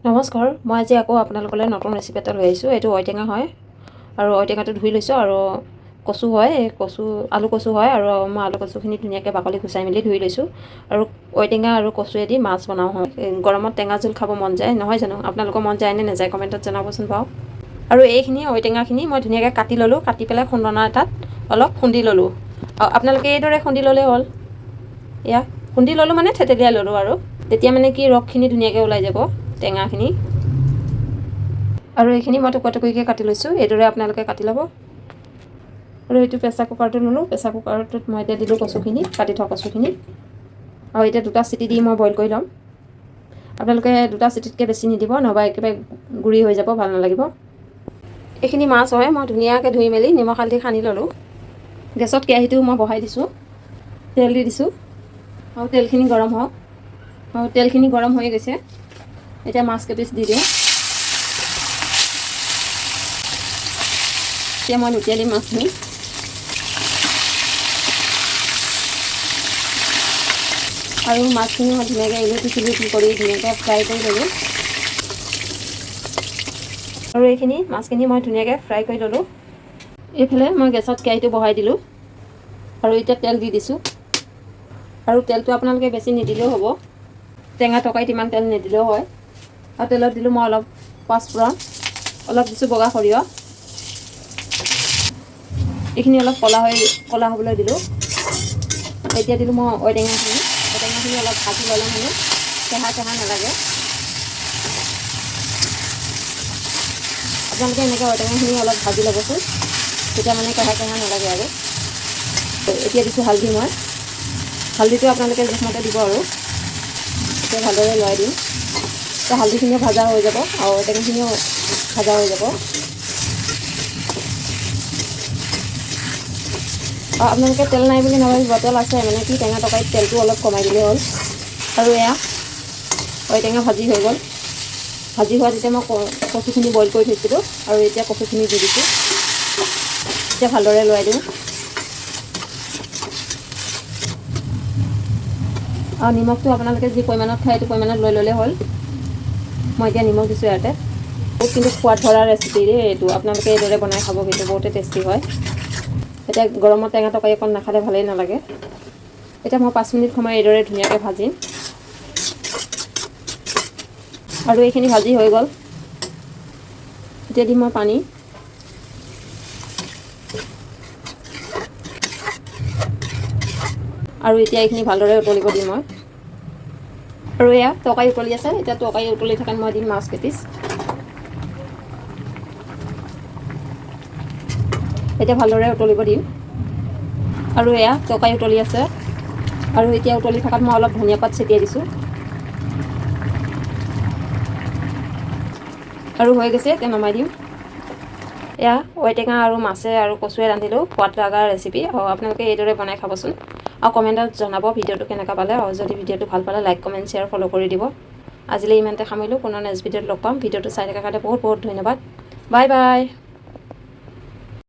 নমস্কাৰ, মই আজি আকৌ আপোনালোকলৈ নতুন ৰেচিপি এটা লৈ আহিছোঁ। এইটো ঔটেঙা হয় আৰু ঔটেঙাটো ধুই লৈছোঁ আৰু কচু হয়, আলু কচু হয় আৰু মই আলু কচুখিনি ধুনীয়াকৈ বাকলি গুচাই মেলি ধুই লৈছোঁ আৰু ঔটেঙা আৰু কচুৱেদি মাছ বনাওঁ হয়। গৰমত টেঙা জোল খাব মন যায়, নহয় জানো? আপোনালোকৰ মন যায় নে নাযায় কমেণ্টত জনাবচোন বাৰু। আৰু এইখিনি ঔটেঙাখিনি মই ধুনীয়াকৈ কাটি ল'লোঁ, কাটি পেলাই খুন্দনা এটাত অলপ খুন্দি ল'লোঁ। আপোনালোকে এইদৰে খুন্দি ল'লেই হ'ল। এয়া খুন্দি ল'লোঁ মানে থেতেলিয়াই ল'লোঁ আৰু তেতিয়া মানে কি ৰসখিনি ধুনীয়াকৈ ওলাই যাব টেঙাখিনি। আৰু এইখিনি মই টুকুৰা টুকুৰিকৈ কাটি লৈছোঁ, এইদৰে আপোনালোকে কাটি ল'ব। আৰু এইটো প্ৰেছাৰ কুকাৰটো ল'লোঁ, প্ৰেছাৰ কুকাৰটোত মই এতিয়া দিলোঁ কচুখিনি, কাটি থোৱা কচুখিনি। আৰু এতিয়া 2টা চিটি দি মই বইল কৰি ল'ম। আপোনালোকে 2টা চিটিতকৈ বেছি নিদিব, নহ'বা একেবাৰে গুড়ি হৈ যাব, ভাল নালাগিব। এইখিনি মাছ হয়, মই ধুনীয়াকৈ ধুই মেলি নিমখ হালধি সানি ল'লোঁ। গেছত কেৰাহীটো মই বহাই দিছোঁ, তেল দি দিছোঁ আৰু তেলখিনি গৰম হওক। আৰু তেলখিনি গৰম হৈ গৈছে, এতিয়া মাছ কেইপিচ দি দিওঁ। এতিয়া মই লুটিয়াই দিম মাছখিনি। আৰু মাছখিনি মই ধুনীয়াকৈ ইলুটি চিলুটি কৰি ধুনীয়াকৈ ফ্ৰাই কৰি ল'লোঁ। আৰু এইখিনি মাছখিনি মই ধুনীয়াকৈ ফ্ৰাই কৰি ল'লোঁ। এইফালে মই গেছত কেৰাহীটো বহাই দিলোঁ আৰু এতিয়া তেল দি দিছোঁ। আৰু তেলটো আপোনালোকে বেছি নিদিলেও হ'ব, টেঙা তৰকাৰীত ইমান তেল নিদিলেও হয়। আৰু তেলত দিলোঁ মই অলপ পাঁচফোৰণ, অলপ দিছোঁ বগা সৰিয়হ। এইখিনি অলপ ক'লা হ'বলৈ দিলোঁ। এতিয়া দিলোঁ মই ঔটেঙাখিনি অলপ ভাজি ল'লে মানে কেঁহা নালাগে। আপোনালোকে এনেকৈ ঔটেঙাখিনি অলপ ভাজি ল'বচোন, তেতিয়া মানে কেঁহা নালাগে আৰু। এতিয়া দিছোঁ হালধি, মই হালধিটো আপোনালোকে জোখমতে দিব আৰু এতিয়া ভালদৰে লৰাই দিম। এতিয়া হালধিখিনিও ভাজা হৈ যাব আৰু ঔটেঙাখিনিও ভাজা হৈ যাব। আৰু আপোনালোকে তেল নাই বুলি নাভাবিব, তেল আছে, মানে কি টেঙা তৰকাৰীত তেলটো অলপ কমাই দিলেই হ'ল। আৰু এয়া ঔটেঙা ভাজি হৈ গ'ল। ভাজি হোৱা তেতিয়া মই কচুখিনি বইল কৰি থৈছিলোঁ আৰু এতিয়া কচুখিনি দি দিছোঁ। এতিয়া ভালদৰে লৰাই দিওঁ। আৰু নিমখটো আপোনালোকে যি পৰিমাণত খায় এইটো পৰিমাণত লৈ ল'লেই হ'ল। মই এতিয়া নিমখ দিছোঁ ইয়াতে। বহুত কিন্তু সোৱাদ ভৰা ৰেচিপি দেই এইটো, আপোনালোকে এইদৰে বনাই খাব, কিন্তু বহুতে টেষ্টি হয়। এতিয়া গৰমত টেঙা তৰকাৰী অকণ নাখালে ভালেই নালাগে। এতিয়া মই 5 মিনিট সময় এইদৰে ধুনীয়াকৈ ভাজিম। আৰু এইখিনি ভাজি হৈ গ'ল, এতিয়া দিম মই পানী। আৰু এতিয়া এইখিনি ভালদৰে উতলিব দিম মই। আৰু এয়া তৰকাৰী উতলি আছে, এতিয়া তৰকাৰী উতলি থকাত মই দিম মাছ কেইপিচ। এতিয়া ভালদৰে উতলিব দিম। আৰু এয়া তৰকাৰী উতলি আছে, আৰু এতিয়া উতলি থকাত মই অলপ ধনিয়া পাত ছটিয়াই দিছোঁ। আৰু হৈ গৈছে, এতিয়া নমাই দিম। এয়া ঔটেঙা আৰু মাছে আৰু কচুৱে ৰান্ধিলোঁ, সোৱাদ লগা ৰেচিপি। আৰু আপোনালোকে এইদৰে বনাই খাবচোন আৰু কমেণ্টত জনাব ভিডিঅ'টো কেনেকুৱা পালে। আৰু যদি ভিডিঅ'টো ভাল পালে লাইক, কমেণ্ট, শ্বেয়াৰ, ফ'ল' কৰি দিব। আজিলৈ ইমানতে সামৰিলোঁ, পুনৰ নেক্সট ভিডিঅ'ত লগ পাম। ভিডিঅ'টো চাই থকাৰ কাৰণে বহুত বহুত ধন্যবাদ। Bye bye.